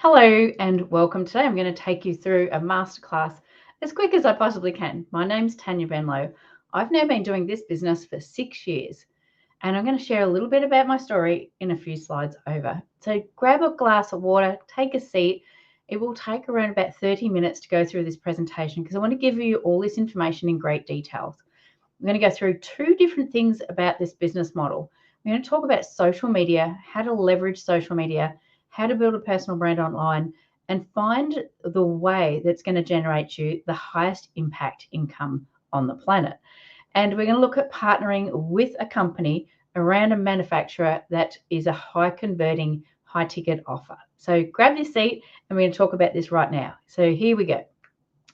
Hello and welcome. Today I'm going to take you through a masterclass as quick as I possibly can. My name's Tanya Benlow. I've now been doing this business for 6 years and I'm going to share a little bit about my story in a few slides over. So grab a glass of water, take a seat. It will take around about 30 minutes to go through this presentation because I want to give you all this information in great details. I'm going to go through two different things about this business model. I'm going to talk about social media, how to leverage social media, how to build a personal brand online, and find the way that's going to generate you the highest impact income on the planet. And we're going to look at partnering with a company around a manufacturer that is a high converting, high ticket offer. So grab your seat and we're going to talk about this right now. So here we go.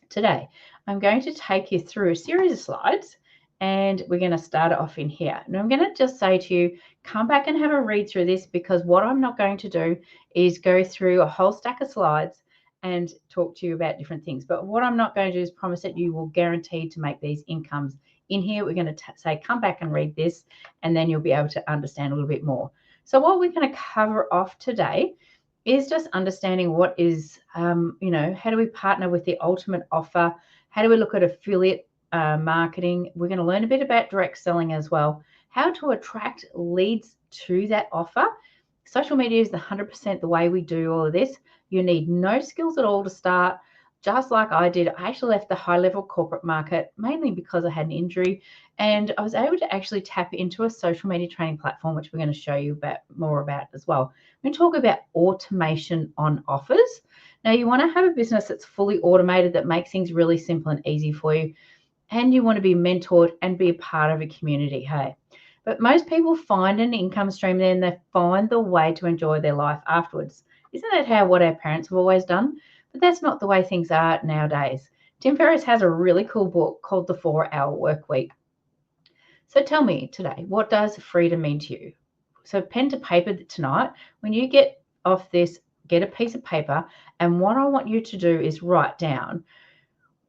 Today, I'm going to take you through a series of slides and we're going to start it off in here. And I'm going to just say to you, come back and have a read through this because what I'm not going to do is go through a whole stack of slides and talk to you about different things. But what I'm not going to do is promise that you will guarantee to make these incomes. In here, we're going to say, come back and read this, and then you'll be able to understand a little bit more. So what we're going to cover off today is just understanding what is, how do we partner with the ultimate offer? How do we look at affiliate marketing? We're going to learn a bit about direct selling as well, how to attract leads to that offer. Social media is 100% the way we do all of this. You need no skills at all to start. Just like I did, I actually left the high level corporate market mainly because I had an injury and I was able to actually tap into a social media training platform, which we're going to show you more about as well. We're going to talk about automation on offers. Now, you want to have a business that's fully automated that makes things really simple and easy for you, and you want to be mentored and be a part of a community. Hey, but most people find an income stream then they find the way to enjoy their life afterwards. Isn't that what our parents have always done? But that's not the way things are nowadays. Tim Ferriss has a really cool book called The 4-Hour Workweek. So tell me today, what does freedom mean to you? So pen to paper tonight, when you get off this, get a piece of paper, and what I want you to do is write down,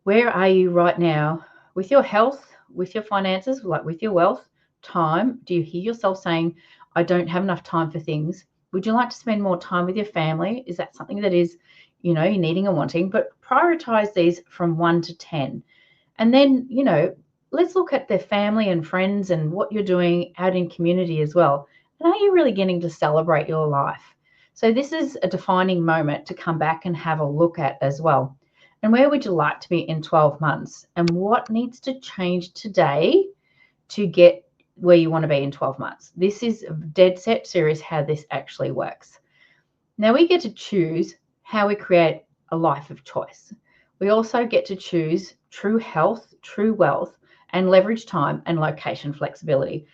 where are you right now with your health, with your finances, like with your wealth, time? Do you hear yourself saying, I don't have enough time for things? Would you like to spend more time with your family? Is that something that is, you're needing and wanting? But prioritize these from 1 to 10. And then, let's look at their family and friends and what you're doing out in community as well. And are you really getting to celebrate your life? So this is a defining moment to come back and have a look at as well. And where would you like to be in 12 months? And what needs to change today to get where you want to be in 12 months? This is dead set serious how this actually works. Now we get to choose how we create a life of choice. We also get to choose true health, true wealth, and leverage time and location flexibility.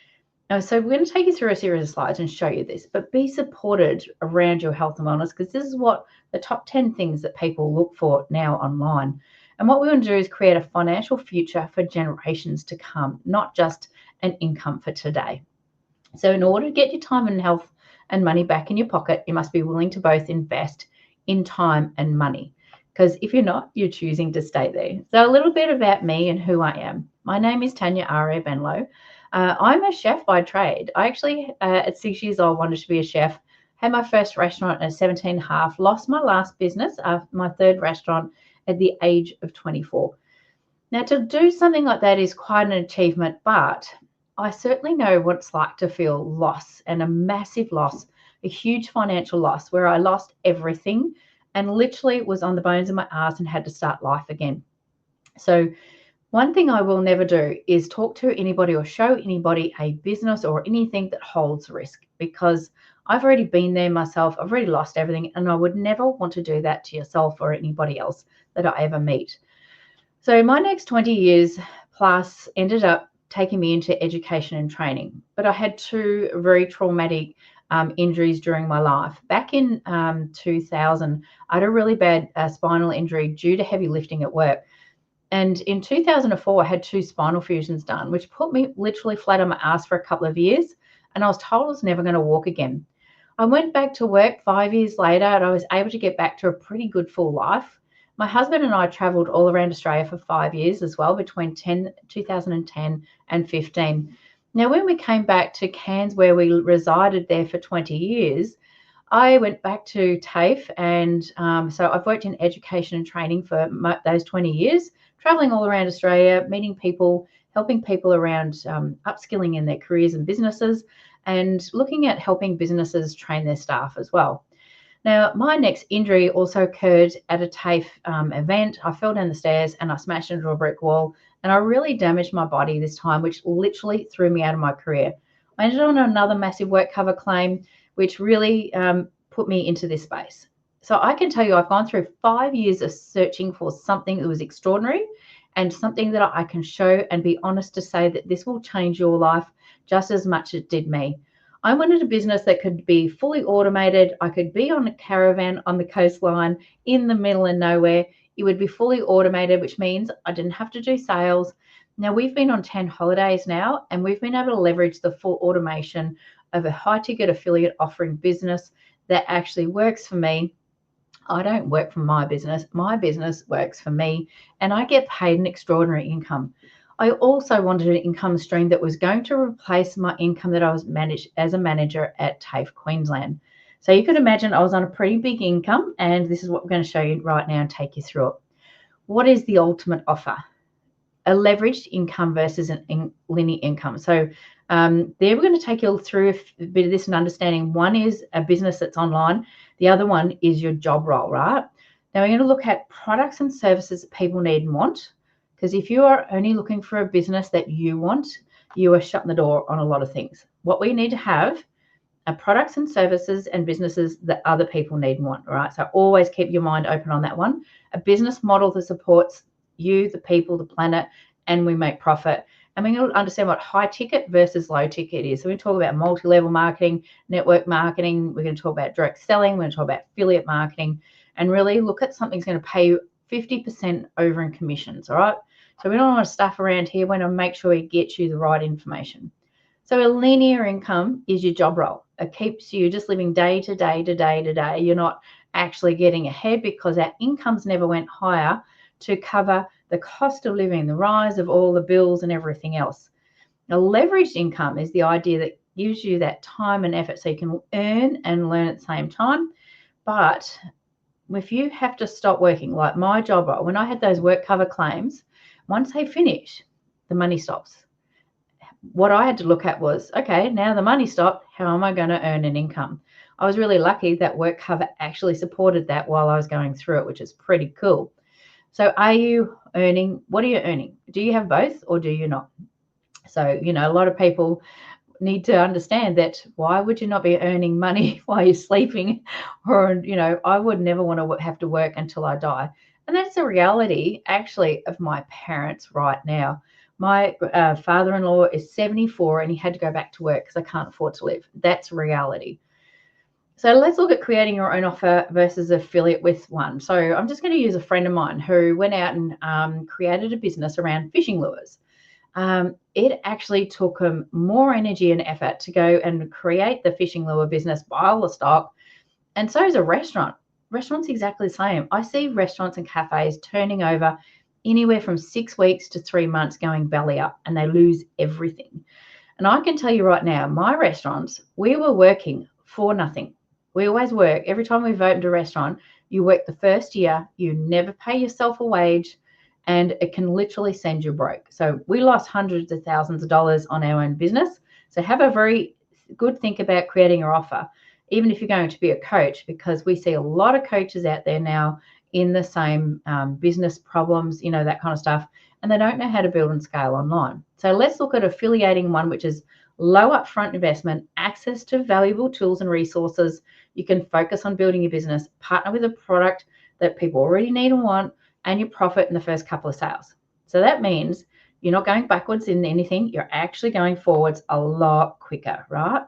So we're going to take you through a series of slides and show you this, but be supported around your health and wellness because this is what the top 10 things that people look for now online. And what we want to do is create a financial future for generations to come, not just an income for today. So in order to get your time and health and money back in your pocket, you must be willing to both invest in time and money. Because if you're not, you're choosing to stay there. So a little bit about me and who I am. My name is Tanya R.A. Benlow. I'm a chef by trade. I actually, at 6 years old, wanted to be a chef. Had my first restaurant at 17 and a half. Lost my last business, my third restaurant, at the age of 24. Now, to do something like that is quite an achievement, but I certainly know what it's like to feel loss and a massive loss, a huge financial loss where I lost everything and literally was on the bones of my ass and had to start life again. So one thing I will never do is talk to anybody or show anybody a business or anything that holds risk because I've already been there myself. I've already lost everything and I would never want to do that to yourself or anybody else that I ever meet. So my next 20 years plus ended up taking me into education and training, but I had two very traumatic injuries during my life. Back in 2000, I had a really bad spinal injury due to heavy lifting at work. And in 2004, I had 2 spinal fusions done, which put me literally flat on my ass for a couple of years. And I was told I was never going to walk again. I went back to work 5 years later and I was able to get back to a pretty good full life. My husband and I traveled all around Australia for 5 years as well, between 2010 and 15. Now, when we came back to Cairns, where we resided there for 20 years, I went back to TAFE, and so I've worked in education and training for those 20 years, traveling all around Australia, meeting people, helping people around upskilling in their careers and businesses, and looking at helping businesses train their staff as well. Now, my next injury also occurred at a TAFE event. I fell down the stairs and I smashed into a brick wall, and I really damaged my body this time, which literally threw me out of my career. I ended on another massive work cover claim, which really put me into this space. So I can tell you I've gone through 5 years of searching for something that was extraordinary and something that I can show and be honest to say that this will change your life just as much as it did me. I wanted a business that could be fully automated. I could be on a caravan on the coastline in the middle of nowhere. It would be fully automated, which means I didn't have to do sales. Now, we've been on 10 holidays now, and we've been able to leverage the full automation of a high ticket affiliate offering business that actually works for me. I don't work for my business works for me, and I get paid an extraordinary income. I also wanted an income stream that was going to replace my income that I was managed as a manager at TAFE Queensland. So you could imagine I was on a pretty big income, and this is what we're going to show you right now and take you through it. What is the ultimate offer? A leveraged income versus an linear income. So there we're going to take you through a bit of this and understanding. One is a business that's online. The other one is your job role, right? Now we're going to look at products and services that people need and want. Because if you are only looking for a business that you want, you are shutting the door on a lot of things. What we need to have are products and services and businesses that other people need and want, all right? So always keep your mind open on that one. A business model that supports you, the people, the planet, and we make profit. And we're going to understand what high ticket versus low ticket is. So we're going to talk about multi-level marketing, network marketing. We're going to talk about direct selling. We're going to talk about affiliate marketing, and really look at something that's going to pay you 50% over in commissions, all right? So we don't want to stuff around here. We want to make sure we get you the right information. So a linear income is your job role. It keeps you just living day to day to day to day. You're not actually getting ahead because our incomes never went higher to cover the cost of living, the rise of all the bills and everything else. A leveraged income is the idea that gives you that time and effort so you can earn and learn at the same time. But if you have to stop working, like my job role, when I had those work cover claims, once they finish, the money stops. What I had to look at was, okay, now the money stopped, how am I going to earn an income? I was really lucky that work cover actually supported that while I was going through it, which is pretty cool. So are you earning? What are you earning? Do you have both or do you not? So, a lot of people need to understand that why would you not be earning money while you're sleeping? Or, I would never want to have to work until I die. And that's the reality, actually, of my parents right now. My father-in-law is 74 and he had to go back to work because I can't afford to live. That's reality. So let's look at creating your own offer versus affiliate with one. So I'm just going to use a friend of mine who went out and created a business around fishing lures. It actually took him more energy and effort to go and create the fishing lure business, buy all the stock. And so is a restaurant. Restaurants exactly the same. I see restaurants and cafes turning over anywhere from 6 weeks to 3 months going belly up, and they lose everything. And I can tell you right now, my restaurants, we were working for nothing. We always work. Every time we've opened a restaurant, you work the first year, you never pay yourself a wage, and it can literally send you broke. So we lost hundreds of thousands of dollars on our own business. So have a very good think about creating your offer, even if you're going to be a coach, because we see a lot of coaches out there now in the same business problems, that kind of stuff, and they don't know how to build and scale online. So let's look at affiliating one, which is low upfront investment, access to valuable tools and resources. You can focus on building your business, partner with a product that people already need and want, and you profit in the first couple of sales. So that means you're not going backwards in anything. You're actually going forwards a lot quicker, right?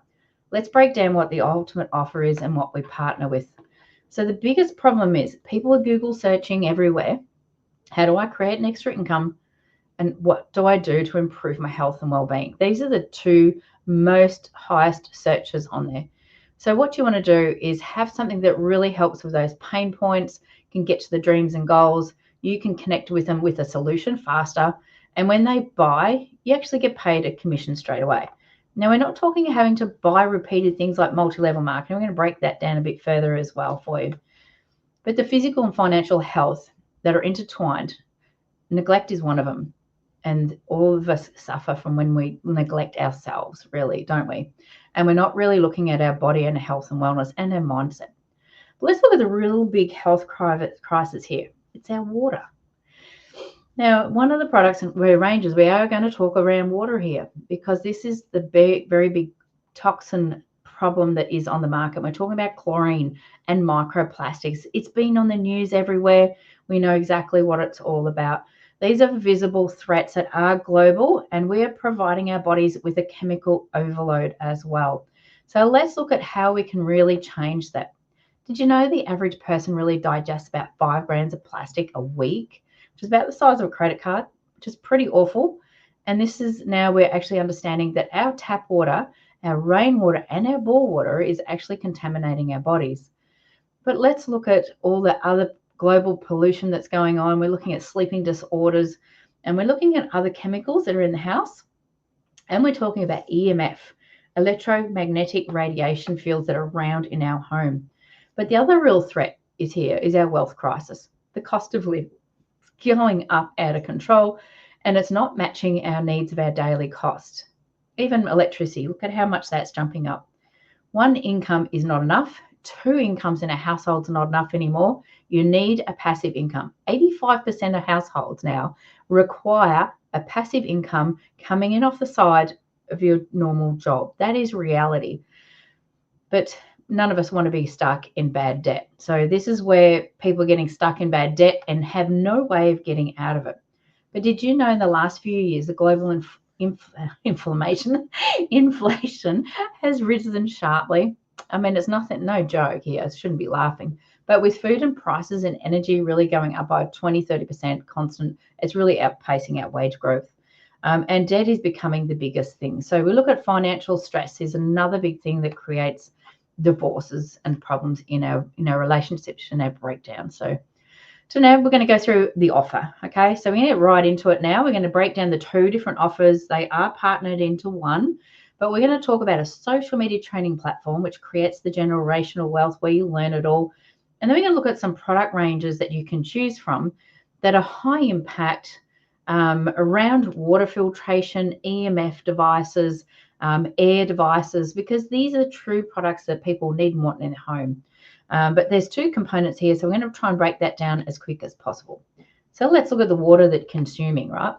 Let's break down what the ultimate offer is and what we partner with. So the biggest problem is people are Google searching everywhere. How do I create an extra income? And what do I do to improve my health and well-being? These are the two most highest searches on there. So what you want to do is have something that really helps with those pain points, can get to the dreams and goals. You can connect with them with a solution faster. And when they buy, you actually get paid a commission straight away. Now, we're not talking having to buy repeated things like multi-level marketing. We're going to break that down a bit further as well for you. But the physical and financial health that are intertwined, neglect is one of them. And all of us suffer from when we neglect ourselves, really, don't we? And we're not really looking at our body and health and wellness and our mindset. But let's look at the real big health crisis here. It's our water. Now, one of the products and ranges, we are going to talk around water here because this is the very big toxin problem that is on the market. We're talking about chlorine and microplastics. It's been on the news everywhere. We know exactly what it's all about. These are visible threats that are global, and we are providing our bodies with a chemical overload as well. So let's look at how we can really change that. Did you know the average person really digests about 5 grams of plastic a week? Which is about the size of a credit card, which is pretty awful. And this is now we're actually understanding that our tap water, our rainwater, and our bore water is actually contaminating our bodies. But let's look at all the other global pollution that's going on. We're looking at sleeping disorders, and we're looking at other chemicals that are in the house. And we're talking about EMF, electromagnetic radiation fields that are around in our home. But the other real threat is our wealth crisis, the cost of living going up out of control, and it's not matching our needs of our daily cost. Even electricity, look at how much that's jumping up. One income is not enough. 2 incomes in a household is not enough anymore. You need a passive income. 85% of households now require a passive income coming in off the side of your normal job. That is reality. But none of us want to be stuck in bad debt. So this is where people are getting stuck in bad debt and have no way of getting out of it. But did you know in the last few years, the global inflation has risen sharply? I mean, it's no joke here. I shouldn't be laughing. But with food and prices and energy really going up by 20-30% constant, it's really outpacing our wage growth. And debt is becoming the biggest thing. So we look at financial stress is another big thing that creates divorces and problems in our relationships and our breakdown. So now we're going to go through the offer. Okay, so we're going to get right into it now. We're going to break down the 2 different offers. They are partnered into one, but we're going to talk about a social media training platform which creates the generational wealth where you learn it all. And then we're going to look at some product ranges that you can choose from that are high impact around water filtration, EMF devices, air devices, because these are true products that people need and want in their home. But there's 2 components here, so we're going to try and break that down as quick as possible. So let's look at the water that consuming, right?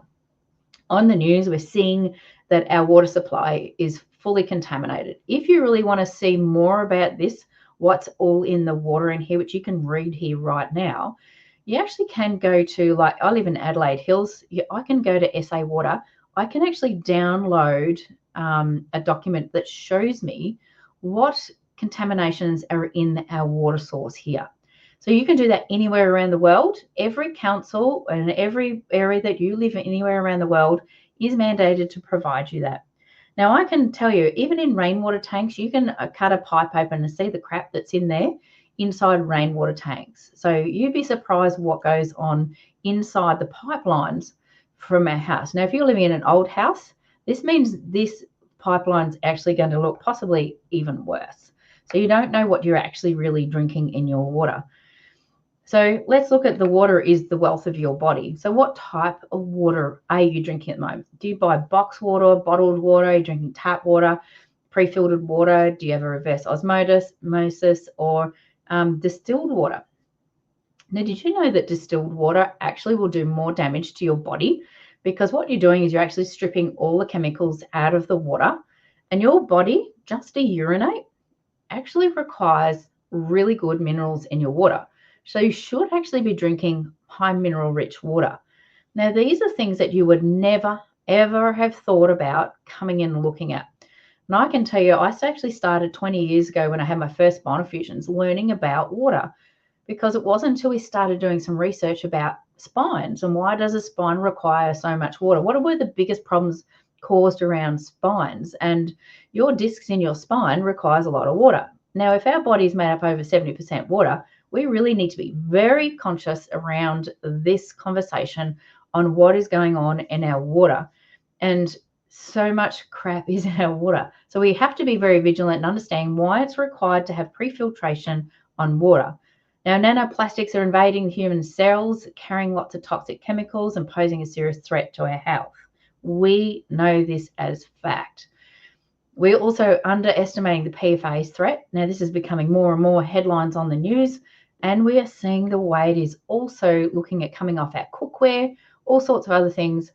On the news, we're seeing that our water supply is fully contaminated. If you really want to see more about this, what's all in the water in here, which you can read here right now, you actually can go to, like, I live in Adelaide Hills. I can go to SA Water. I can actually download a document that shows me what contaminations are in our water source here. So you can do that anywhere around the world. Every council and every area that you live in anywhere around the world is mandated to provide you that. Now, I can tell you, even in rainwater tanks, you can cut a pipe open and see the crap that's in there inside rainwater tanks. So you'd be surprised what goes on inside the pipelines from our house. Now, if you're living in an old house, this means this pipeline's actually going to look possibly even worse. So you don't know what you're actually really drinking in your water. So let's look at the water is the wealth of your body. So what type of water are you drinking at the moment? Do you buy box water, bottled water? Are you drinking tap water, pre-filtered water? Do you have a reverse osmosis or distilled water? Now, did you know that distilled water actually will do more damage to your body? Because what you're doing is you're actually stripping all the chemicals out of the water, and your body, just to urinate, actually requires really good minerals in your water. So you should actually be drinking high mineral rich water. Now, these are things that you would never, ever have thought about coming in and looking at. And I can tell you, I actually started 20 years ago when I had my first spinal fusions learning about water, because it wasn't until we started doing some research about spines and why does a spine require so much water? What were the biggest problems caused around spines? And your discs in your spine requires a lot of water. Now, if our body is made up over 70% water, we really need to be very conscious around this conversation on what is going on in our water. And so much crap is in our water. So we have to be very vigilant and understand why it's required to have pre-filtration on water. Now, nanoplastics are invading human cells, carrying lots of toxic chemicals and posing a serious threat to our health. We know this as fact. We're also underestimating the PFAS threat. Now, this is becoming more and more headlines on the news, and we are seeing the way it is also looking at coming off our cookware, all sorts of other things.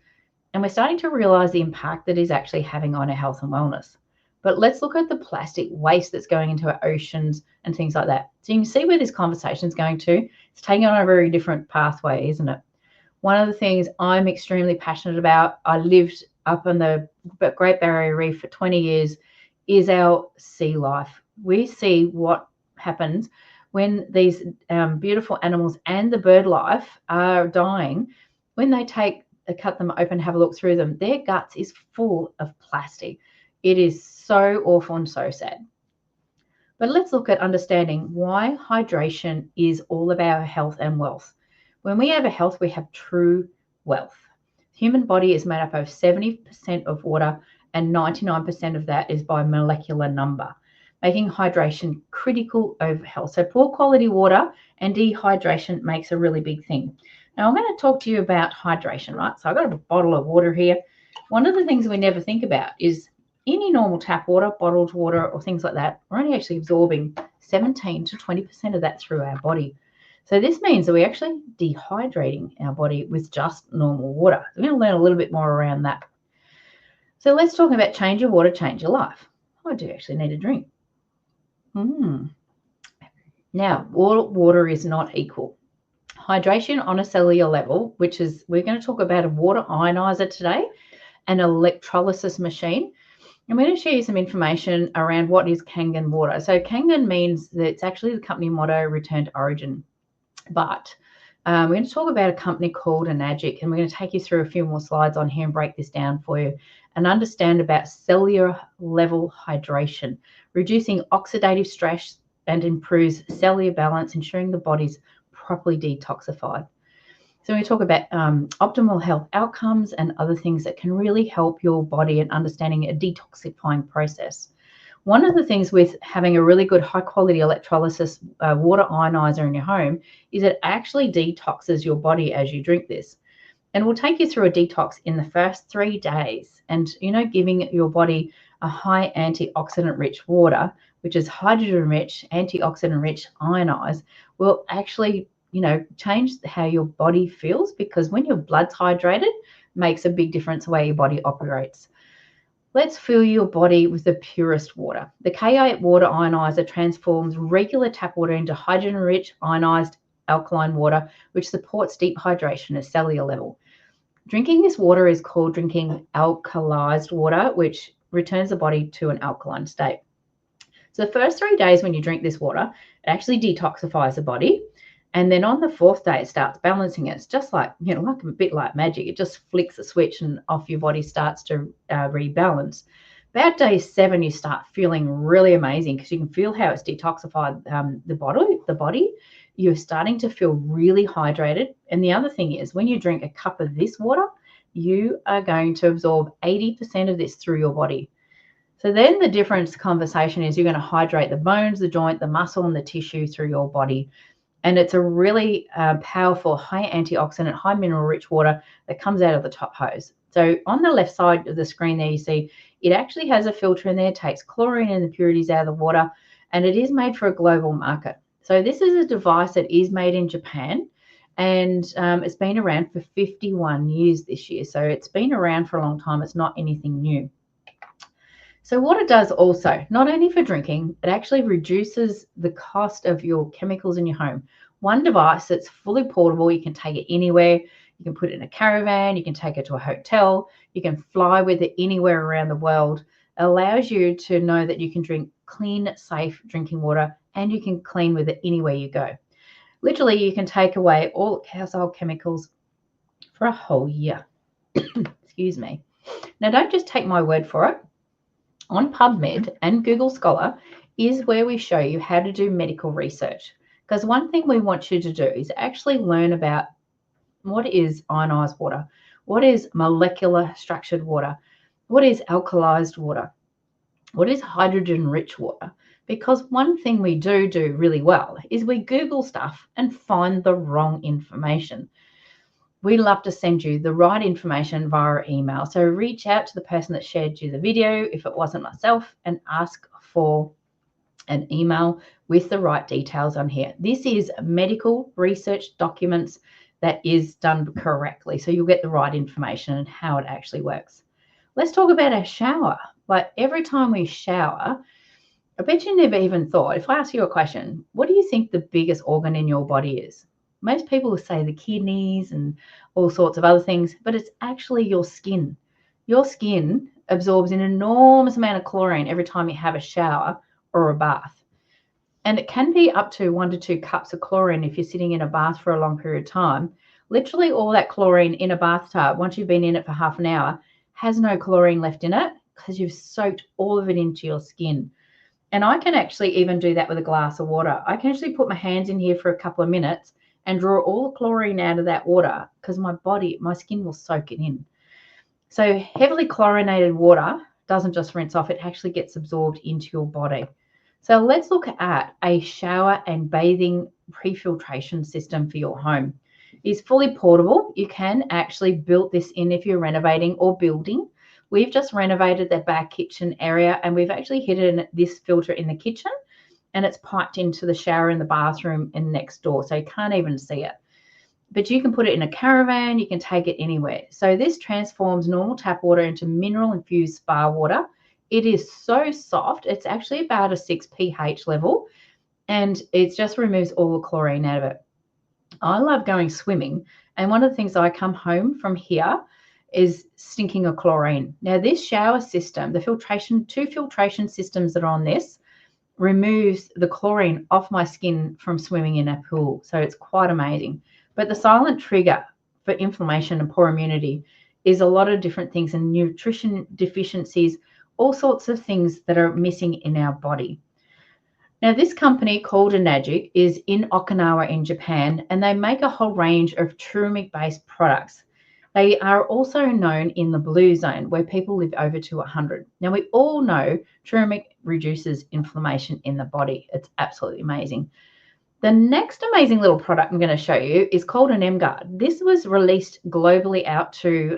And we're starting to realize the impact that is actually having on our health and wellness. But let's look at the plastic waste that's going into our oceans and things like that. So you can see where this conversation is going to. It's taking on a very different pathway, isn't it? One of the things I'm extremely passionate about, I lived up in the Great Barrier Reef for 20 years, is our sea life. We see what happens when these beautiful animals and the bird life are dying. When they cut them open, have a look through them, their guts is full of plastic. It is so awful and so sad. But let's look at understanding why hydration is all about health and wealth. When we have a health, we have true wealth. The human body is made up of 70% of water, and 99% of that is by molecular number, making hydration critical over health. So poor quality water and dehydration makes a really big thing. Now I'm going to talk to you about hydration, right? So I've got a bottle of water here. One of the things we never think about is any normal tap water, bottled water, or things like that, we're only actually absorbing 17 to 20% of that through our body. So this means that we're actually dehydrating our body with just normal water. We're going to learn a little bit more around that. So let's talk about change your water, change your life. I do actually need a drink. Now, water is not equal. Hydration on a cellular level, which is, we're going to talk about a water ionizer today, an electrolysis machine. I'm going to share you some information around what is Kangen water. So Kangen means that it's actually the company motto, return to origin. But we're going to talk about a company called Enagic, and we're going to take you through a few more slides on here and break this down for you and understand about cellular level hydration, reducing oxidative stress and improves cellular balance, ensuring the body's properly detoxified. So we talk about optimal health outcomes and other things that can really help your body in understanding a detoxifying process. One of the things with having a really good high quality electrolysis water ionizer in your home is it actually detoxes your body as you drink this. And we'll take you through a detox in the first 3 days. And, giving your body a high antioxidant rich water, which is hydrogen rich, antioxidant rich, ionized, will actually, change how your body feels, because when your blood's hydrated, it makes a big difference the way your body operates. Let's fill your body with the purest water. The K8 water ionizer transforms regular tap water into hydrogen-rich ionized alkaline water, which supports deep hydration at cellular level. Drinking this water is called drinking alkalized water, which returns the body to an alkaline state. So the first 3 days when you drink this water, it actually detoxifies the body. And then on the 4th day, it starts balancing it. It's just like, like a bit like magic. It just flicks a switch and off your body starts to rebalance. About day 7, you start feeling really amazing because you can feel how it's detoxified the body. You're starting to feel really hydrated. And the other thing is, when you drink a cup of this water, you are going to absorb 80% of this through your body. So then the difference conversation is you're going to hydrate the bones, the joint, the muscle, and the tissue through your body. And it's a really powerful, high antioxidant, high mineral-rich water that comes out of the top hose. So on the left side of the screen there, you see it actually has a filter in there, takes chlorine and impurities out of the water, and it is made for a global market. So this is a device that is made in Japan, and it's been around for 51 years this year. So it's been around for a long time. It's not anything new. So what it does also, not only for drinking, it actually reduces the cost of your chemicals in your home. One device that's fully portable, you can take it anywhere. You can put it in a caravan, you can take it to a hotel, you can fly with it anywhere around the world. It allows you to know that you can drink clean, safe drinking water, and you can clean with it anywhere you go. Literally, you can take away all household chemicals for a whole year. Excuse me. Now, don't just take my word for it. On PubMed and Google Scholar is where we show you how to do medical research. Because one thing we want you to do is actually learn about what is ionized water, what is molecular structured water, What is alkalized water? What is hydrogen-rich water? Because one thing we do really well is we Google stuff and find the wrong information. We love to send you the right information via email. So reach out to the person that shared you the video, if it wasn't myself, and ask for an email with the right details on here. This is medical research documents that is done correctly. So you'll get the right information and how it actually works. Let's talk about our shower. Like every time we shower, I bet you never even thought, if I ask you a question, what do you think the biggest organ in your body is? Most people will say the kidneys and all sorts of other things, but it's actually your skin. Your skin absorbs an enormous amount of chlorine every time you have a shower or a bath. And it can be up to 1 to 2 cups of chlorine if you're sitting in a bath for a long period of time. Literally all that chlorine in a bathtub, once you've been in it for half an hour, has no chlorine left in it because you've soaked all of it into your skin. And I can actually even do that with a glass of water. I can actually put my hands in here for a couple of minutes and draw all the chlorine out of that water because my skin will soak it in. So heavily chlorinated water doesn't just rinse off, it actually gets absorbed into your body. So let's look at a shower and bathing pre-filtration system for your home. It's fully portable. You can actually build this in if you're renovating or building. We've just renovated the back kitchen area and we've actually hidden this filter in the kitchen and it's piped into the shower in the bathroom and next door. So you can't even see it. But you can put it in a caravan, you can take it anywhere. So this transforms normal tap water into mineral infused spa water. It is so soft. It's actually about a 6 pH level and it just removes all the chlorine out of it. I love going swimming. And one of the things I come home from here is stinking of chlorine. Now this shower system, the two filtration systems that are on this, removes the chlorine off my skin from swimming in a pool. So it's quite amazing. But the silent trigger for inflammation and poor immunity is a lot of different things and nutrition deficiencies, all sorts of things that are missing in our body. Now, this company called Enagic is in Okinawa in Japan, and they make a whole range of turmeric-based products. They are also known in the blue zone where people live over to 100. Now, we all know turmeric reduces inflammation in the body. It's absolutely amazing. The next amazing little product I'm going to show you is called an M-Guard. This was released globally out to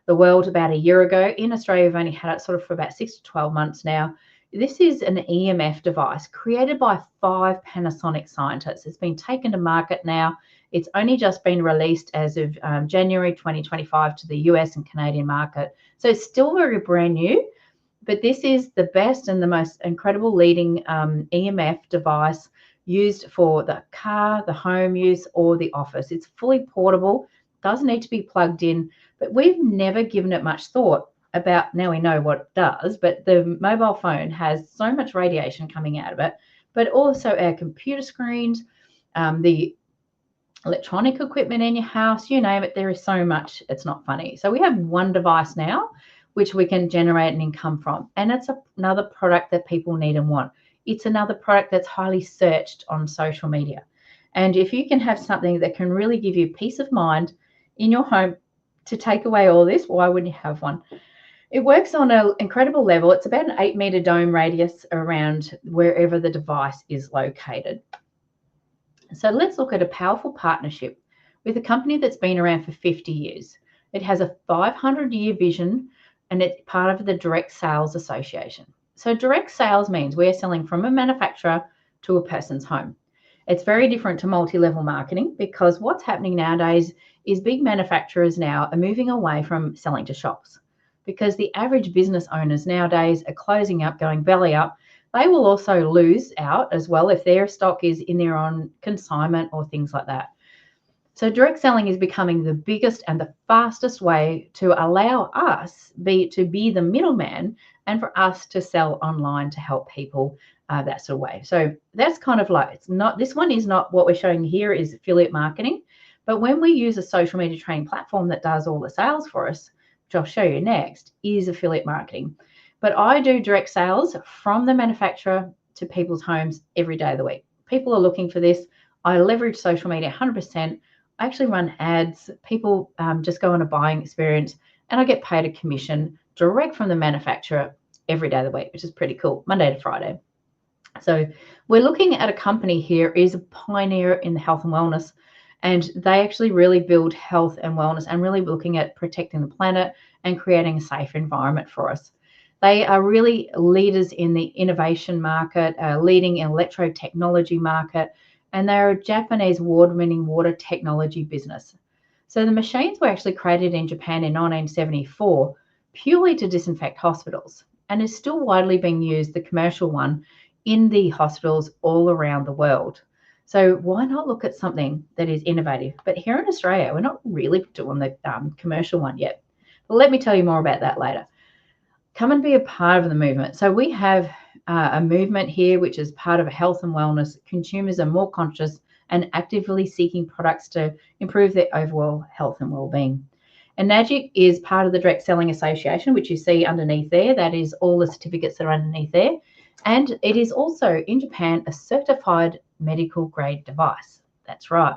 the world about a year ago. In Australia, we've only had it sort of for about 6 to 12 months now. This is an EMF device created by 5 Panasonic scientists. It's been taken to market now. It's only just been released as of January 2025 to the US and Canadian market. So it's still very brand new, but this is the best and the most incredible leading EMF device used for the car, the home use, or the office. It's fully portable, doesn't need to be plugged in, but we've never given it much thought about, now we know what it does, but the mobile phone has so much radiation coming out of it, but also our computer screens, the electronic equipment in your house, you name it, there is so much, it's not funny. So we have one device now, which we can generate an income from, and it's another product that people need and want. It's another product that's highly searched on social media. And if you can have something that can really give you peace of mind in your home to take away all this, why wouldn't you have one? It works on an incredible level. It's about an 8-meter dome radius around wherever the device is located. So let's look at a powerful partnership with a company that's been around for 50 years. It has a 500-year vision and it's part of the Direct Sales Association. So direct sales means we're selling from a manufacturer to a person's home. It's very different to multi-level marketing because what's happening nowadays is big manufacturers now are moving away from selling to shops because the average business owners nowadays are closing up, going belly up. They will also lose out as well if their stock is in there on consignment or things like that. So direct selling is becoming the biggest and the fastest way to allow us to be the middleman and for us to sell online to help people that sort of way. So that's kind of like, it's not, this one is not what we're showing here is affiliate marketing, but when we use a social media training platform that does all the sales for us, which I'll show you next, is affiliate marketing. But I do direct sales from the manufacturer to people's homes every day of the week. People are looking for this. I leverage social media 100%. I actually run ads. People just go on a buying experience and I get paid a commission direct from the manufacturer every day of the week, which is pretty cool, Monday to Friday. So we're looking at a company here is a pioneer in the health and wellness, and they actually really build health and wellness and really looking at protecting the planet and creating a safe environment for us. They are really leaders in the innovation market, leading in electro technology market, and they're a Japanese award-winning water technology business. So the machines were actually created in Japan in 1974 purely to disinfect hospitals and is still widely being used, the commercial one, in the hospitals all around the world. So why not look at something that is innovative? But here in Australia, we're not really doing the commercial one yet. But let me tell you more about that later. Come and be a part of the movement. So we have a movement here, which is part of health and wellness. Consumers are more conscious and actively seeking products to improve their overall health and well-being. Enagic is part of the Direct Selling Association, which you see underneath there. That is all the certificates that are underneath there. And it is also in Japan a certified medical grade device. That's right.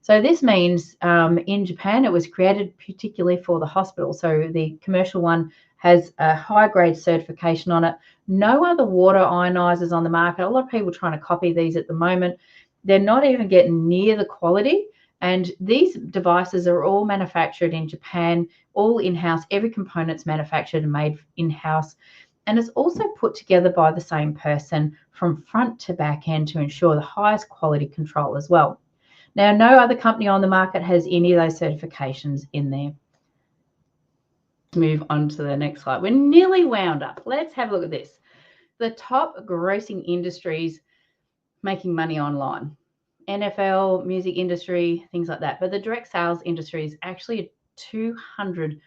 So this means in Japan it was created particularly for the hospital. So the commercial one has a high grade certification on it. No other water ionizers on the market. A lot of people trying to copy these at the moment. They're not even getting near the quality. And these devices are all manufactured in Japan, all in-house. Every component's manufactured and made in-house. And it's also put together by the same person from front to back end to ensure the highest quality control as well. Now, no other company on the market has any of those certifications in there. Move on to the next slide. We're nearly wound up. Let's have a look at this. The top grossing industries making money online. NFL, music industry, things like that. But the direct sales industry is actually a $200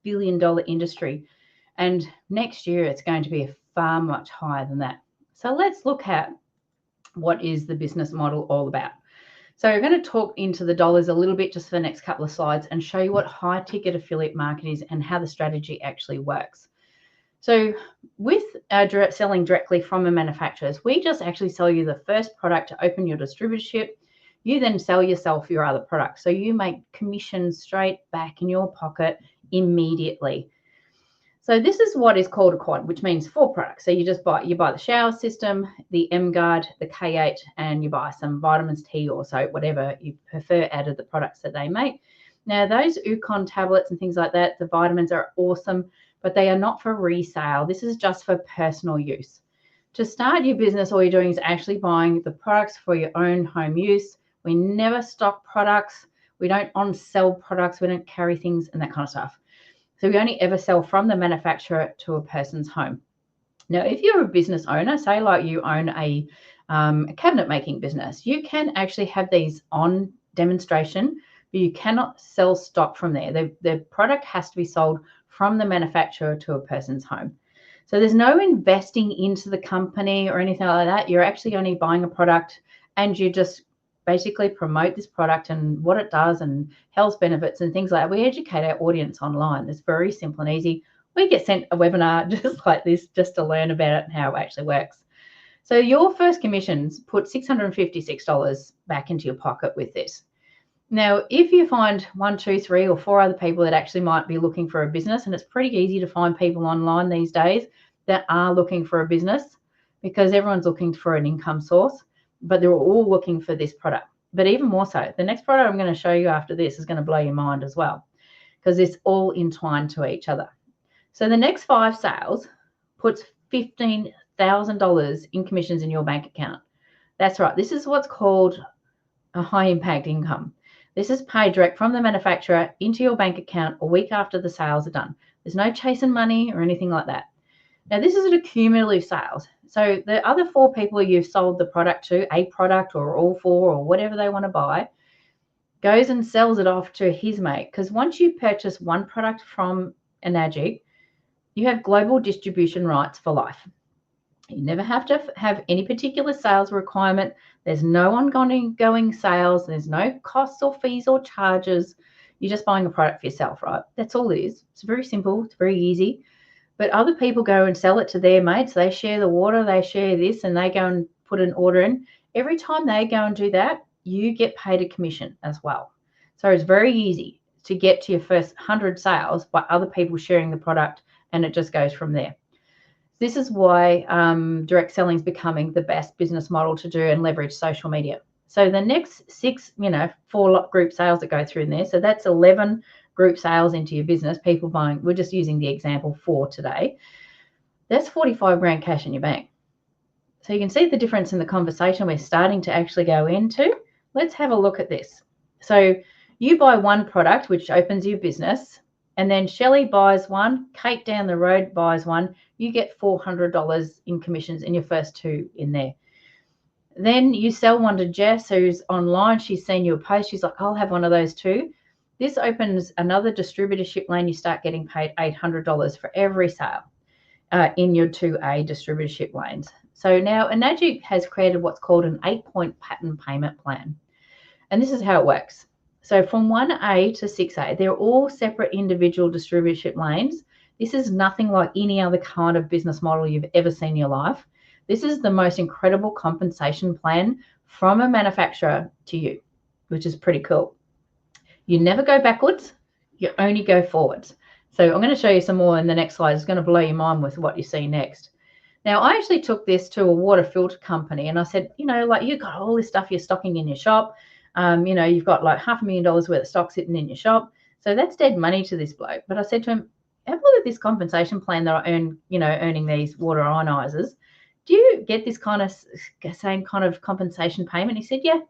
billion industry. And next year, it's going to be far much higher than that. So let's look at what is the business model all about. So we're going to talk into the dollars a little bit just for the next couple of slides and show you what high ticket affiliate market is and how the strategy actually works. So with selling directly from the manufacturers, we just actually sell you the first product to open your distributorship. You then sell yourself your other products. So you make commissions straight back in your pocket immediately. So this is what is called a quad, which means 4 products. So you buy the shower system, the M-Guard, the K8, and you buy some vitamins, tea, or soap, whatever you prefer out of the products that they make. Now those Ukon tablets and things like that, the vitamins are awesome, but they are not for resale. This is just for personal use. To start your business, all you're doing is actually buying the products for your own home use. We never stock products. We don't on-sell products. We don't carry things and that kind of stuff. So we only ever sell from the manufacturer to a person's home. Now, if you're a business owner, say like you own a cabinet making business, you can actually have these on demonstration, but you cannot sell stock from there. The product has to be sold from the manufacturer to a person's home. So there's no investing into the company or anything like that. You're actually only buying a product and you just basically promote this product and what it does and health benefits and things like that. We educate our audience online. It's very simple and easy. We get sent a webinar just like this just to learn about it and how it actually works. So your first commissions put $656 back into your pocket with this. Now, if you find 1, 2, 3, or 4 other people that actually might be looking for a business, and it's pretty easy to find people online these days that are looking for a business because everyone's looking for an income source, but they're all looking for this product. But even more so, the next product I'm going to show you after this is going to blow your mind as well because it's all entwined to each other. So the next 5 sales puts $15,000 in commissions in your bank account. That's right. This is what's called a high impact income. This is paid direct from the manufacturer into your bank account a week after the sales are done. There's no chasing money or anything like that. Now, this is a cumulative sales. So the other 4 people you've sold the product to, a product or all 4 or whatever they want to buy, goes and sells it off to his mate. Because once you purchase one product from Enagic, you have global distribution rights for life. You never have to have any particular sales requirement. There's no ongoing sales. There's no costs or fees or charges. You're just buying a product for yourself, right? That's all it is. It's very simple. It's very easy. But other people go and sell it to their mates. They share the water. They share this, and they go and put an order in. Every time they go and do that, you get paid a commission as well. So it's very easy to get to your first 100 sales by other people sharing the product and it just goes from there. This is why direct selling is becoming the best business model to do and leverage social media. So the next 6, 4 group sales that go through in there. So that's 11 group sales into your business. People buying, we're just using the example 4 today. That's 45 grand cash in your bank. So you can see the difference in the conversation we're starting to actually go into. Let's have a look at this. So you buy one product, which opens your business, and then Shelley buys one, Kate down the road buys one, you get $400 in commissions in your first 2 in there. Then you sell one to Jess, who's online. She's seen your post. She's like, I'll have one of those too. This opens another distributorship lane. You start getting paid $800 for every sale in your 2A distributorship lanes. So now Enagic has created what's called an 8-point pattern payment plan. And this is how it works. So from 1A to 6A, they're all separate individual distributorship lanes. This is nothing like any other kind of business model you've ever seen in your life. This is the most incredible compensation plan from a manufacturer to you, which is pretty cool. You never go backwards, you only go forwards. So I'm going to show you some more in the next slide. It's going to blow your mind with what you see next. Now, I actually took this to a water filter company and I said, like you've got all this stuff you're stocking in your shop. You've got like $500,000 worth of stock sitting in your shop. So that's dead money to this bloke. But I said to him, have a look at this compensation plan that I earn, earning these water ionizers. Do you get this kind of same kind of compensation payment? He said, yeah.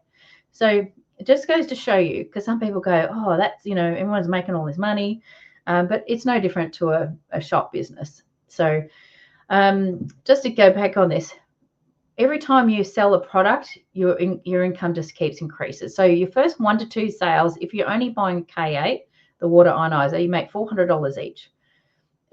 So it just goes to show you, because some people go, oh, that's, everyone's making all this money. But it's no different to a shop business. So just to go back on this, every time you sell a product, your income just keeps increases. So your first 1 to 2 sales, if you're only buying K8, the water ionizer, you make $400 each.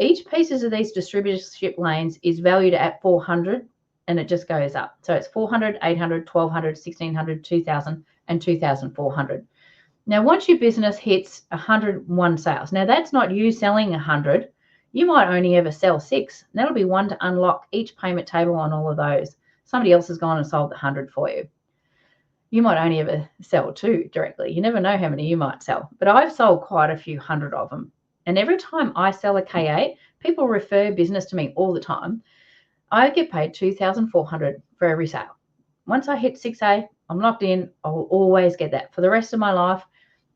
Each pieces of these distributorship lanes is valued at $400, and it just goes up. So it's $400, $800, $1,200, $1,600, $2,000, and $2,400. Now, once your business hits 101 sales, now that's not you selling 100. You might only ever sell 6. That'll be one to unlock each payment table on all of those. Somebody else has gone and sold the 100 for you. You might only ever sell 2 directly. You never know how many you might sell. But I've sold quite a few hundred of them. And every time I sell a K8, people refer business to me all the time. I get paid $2,400 for every sale. Once I hit 6A, I'm locked in. I'll always get that for the rest of my life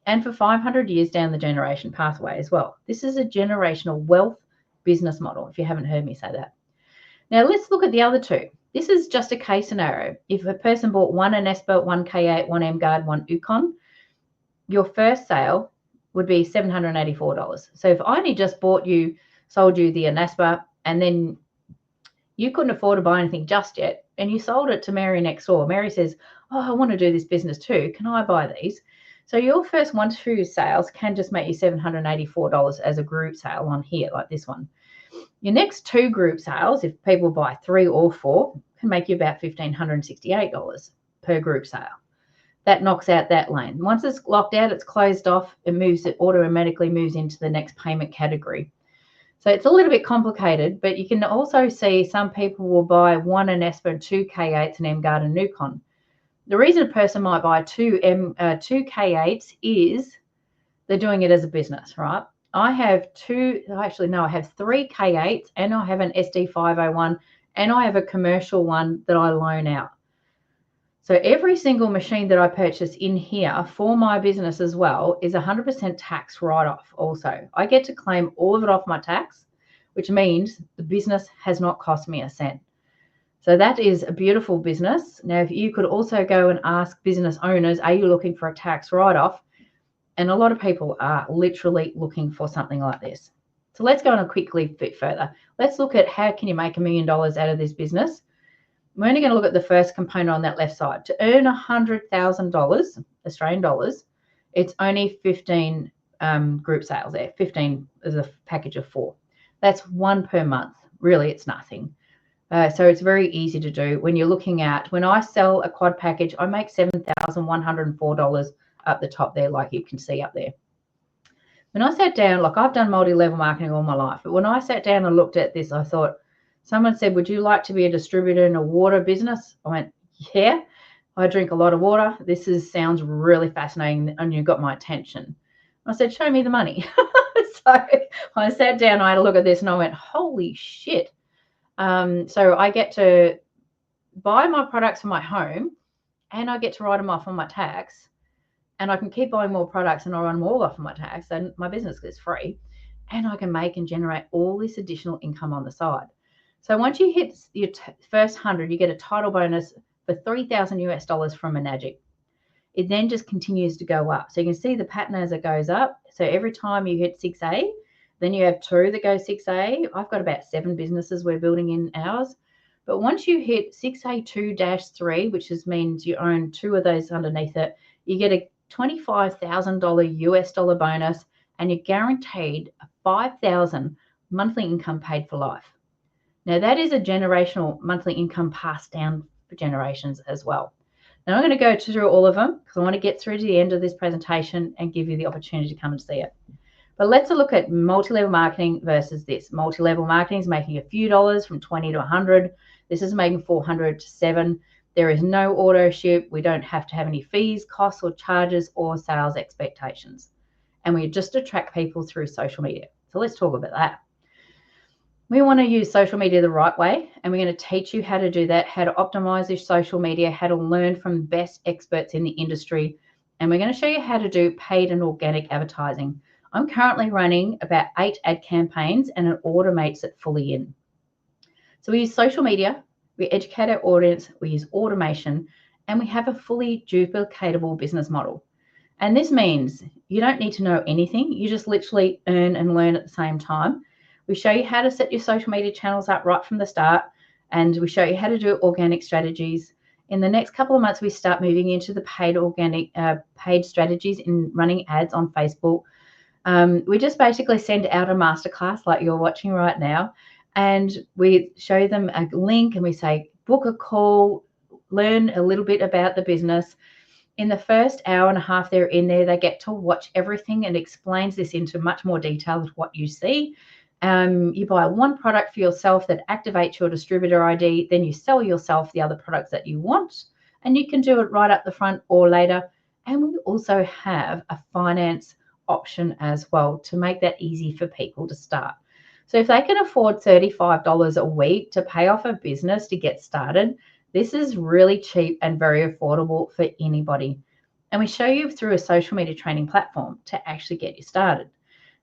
and for 500 years down the generation pathway as well. This is a generational wealth business model, if you haven't heard me say that. Now, let's look at the other 2. This is just a case scenario. If a person bought one Anespa, one K8, one M-Guard, one Ukon, your first sale would be $784. So if I only just sold you the Anespa, and then you couldn't afford to buy anything just yet, and you sold it to Mary next door. Mary says, oh, I want to do this business too. Can I buy these? So your first 1 to 2 sales can just make you $784 as a group sale on here, like this one. Your next 2 group sales, if people buy 3 or 4, can make you about $1,568 per group sale. That knocks out that lane. Once it's locked out, it's closed off. It automatically moves into the next payment category. So it's a little bit complicated, but you can also see some people will buy 1 Anespa, 2 K8s, an M-Guard, and Ukon. The reason a person might buy 2 K8s is they're doing it as a business, right? I have 3 K8s, and I have an SD501, and I have a commercial one that I loan out. So every single machine that I purchase in here for my business as well is 100% tax write-off also. I get to claim all of it off my tax, which means the business has not cost me a cent. So that is a beautiful business. Now, if you could also go and ask business owners, are you looking for a tax write-off? And a lot of people are literally looking for something like this. So let's go on a quickly bit further. Let's look at how can you make $1 million out of this business. We're only going to look at the first component on that left side. To earn $100,000 Australian dollars, it's only 15 group sales there. 15 is a package of 4. That's 1 per month. Really, it's nothing. So it's very easy to do. When you're looking at, when I sell a quad package, I make $7,104 up the top there, like you can see up there. When I sat down, like I've done multi-level marketing all my life, but when I sat down and looked at this, I thought, someone said, would you like to be a distributor in a water business? I went, yeah, I drink a lot of water. This sounds really fascinating, and you got my attention. I said, show me the money. So I sat down, I had a look at this and I went, holy shit. So I get to buy my products for my home and I get to write them off on my tax, and I can keep buying more products and I run more off of my tax, and my business is free, and I can make and generate all this additional income on the side. So once you hit your first 100, you get a title bonus for $3,000 from Enagic. It then just continues to go up. So you can see the pattern as it goes up. So every time you hit 6A, then you have 2 that go 6A. I've got about 7 businesses we're building in ours. But once you hit 6A2-3, which means you own 2 of those underneath it, you get a $25,000 US dollar bonus, and you're guaranteed a $5,000 monthly income paid for life. Now that is a generational monthly income passed down for generations as well. Now I'm going to go through all of them because I want to get through to the end of this presentation and give you the opportunity to come and see it. But let's look at multi-level marketing versus this. Multi-level marketing is making a few dollars from 20 to 100. This is making 400 to 7. There is no auto ship. We don't have to have any fees, costs, or charges, or sales expectations. And we just attract people through social media. So let's talk about that. We want to use social media the right way, and we're going to teach you how to do that, how to optimize your social media, how to learn from the best experts in the industry, and we're going to show you how to do paid and organic advertising. I'm currently running about 8 ad campaigns, and it automates it fully in. So we use social media, we educate our audience, we use automation, and we have a fully duplicatable business model. And this means you don't need to know anything. You just literally earn and learn at the same time. We show you how to set your social media channels up right from the start, and we show you how to do organic strategies. In the next couple of months, we start moving into the paid strategies in running ads on Facebook. We just basically send out a masterclass like you're watching right now, and we show them a link and we say, book a call, learn a little bit about the business. In the first hour and a half they're in there, they get to watch everything and explains this into much more detail of what you see. You buy one product for yourself that activates your distributor ID, then you sell yourself the other products that you want, and you can do it right up the front or later. And we also have a finance option as well to make that easy for people to start. So if they can afford $35 a week to pay off a business to get started, this is really cheap and very affordable for anybody. And we show you through a social media training platform to actually get you started.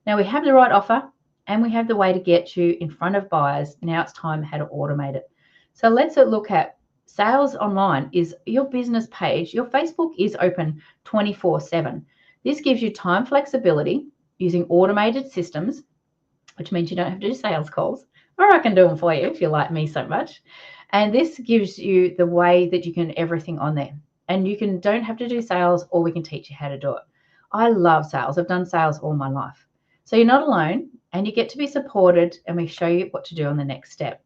Now we have the right offer, and we have the way to get you in front of buyers. Now it's time how to automate it. So let's look at sales online. Is your business page, your Facebook is open 24/7. This gives you time flexibility using automated systems, which means you don't have to do sales calls, or I can do them for you if you like me so much. And this gives you the way that you can everything on there. And you don't have to do sales, or we can teach you how to do it. I love sales. I've done sales all my life. So you're not alone, and you get to be supported, and we show you what to do on the next step.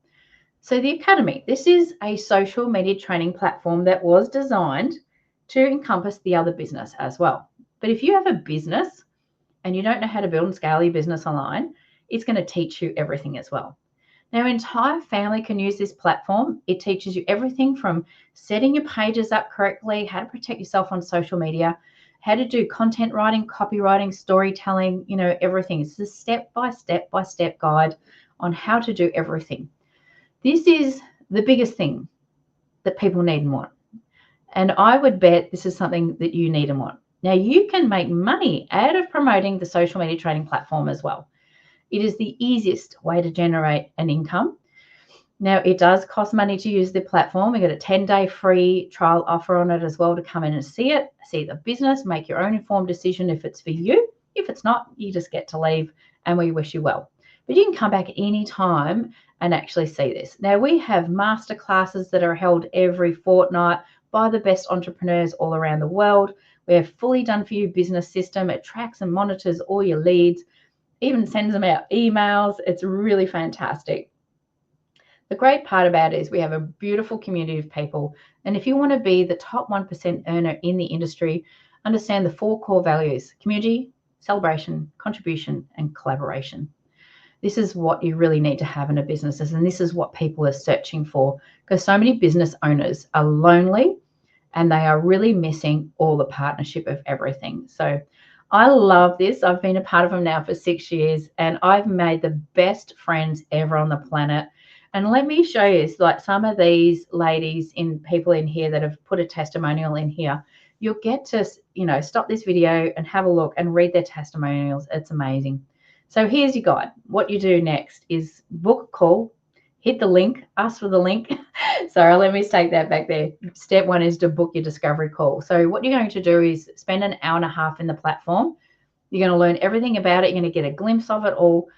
So the Academy, this is a social media training platform that was designed to encompass the other business as well. But if you have a business and you don't know how to build and scale your business online, it's going to teach you everything as well. Now, your entire family can use this platform. It teaches you everything from setting your pages up correctly, how to protect yourself on social media, how to do content writing, copywriting, storytelling, everything. It's a step-by-step guide on how to do everything. This is the biggest thing that people need and want. And I would bet this is something that you need and want. Now, you can make money out of promoting the social media training platform as well. It is the easiest way to generate an income. Now, it does cost money to use the platform. We got a 10-day free trial offer on it as well to come in and see it, see the business, make your own informed decision if it's for you. If it's not, you just get to leave, and we wish you well. But you can come back any time and actually see this. Now, we have master classes that are held every fortnight by the best entrepreneurs all around the world. We have fully done for you business system. It tracks and monitors all your leads, even sends them out emails. It's really fantastic. The great part about it is we have a beautiful community of people. And if you want to be the top 1% earner in the industry, understand the 4 core values: community, celebration, contribution, and collaboration. This is what you really need to have in a business, and this is what people are searching for, because so many business owners are lonely and they are really missing all the partnership of everything. So I love this. I've been a part of them now for 6 years, and I've made the best friends ever on the planet. And let me show you, like some of these ladies people in here that have put a testimonial in here. You'll get to, stop this video and have a look and read their testimonials. It's amazing. So here's your guide. What you do next is book a call, hit the link, ask for the link. Sorry, let me take that back there. Step one is to book your discovery call. So what you're going to do is spend an hour and a half in the platform. You're going to learn everything about it. You're going to get a glimpse of it all.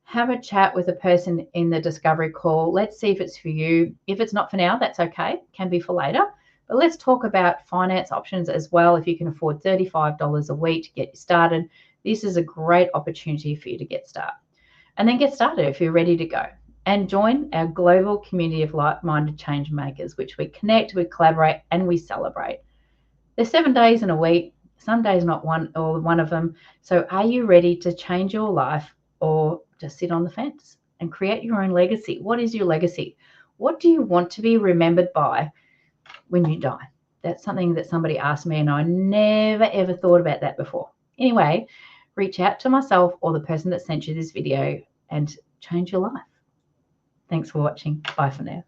Have a chat with a person in the discovery call. Let's see if it's for you. If it's not for now, that's okay. It can be for later. But let's talk about finance options as well. If you can afford $35 a week to get you started, this is a great opportunity for you to get started. And then get started if you're ready to go. And join our global community of like-minded change makers, which we connect, we collaborate, and we celebrate. There's 7 days in a week. Some days not one of them. So are you ready to change your life or just sit on the fence and create your own legacy? What is your legacy? What do you want to be remembered by when you die? That's something that somebody asked me, and I never ever thought about that before. Anyway, reach out to myself or the person that sent you this video and change your life. Thanks for watching. Bye for now.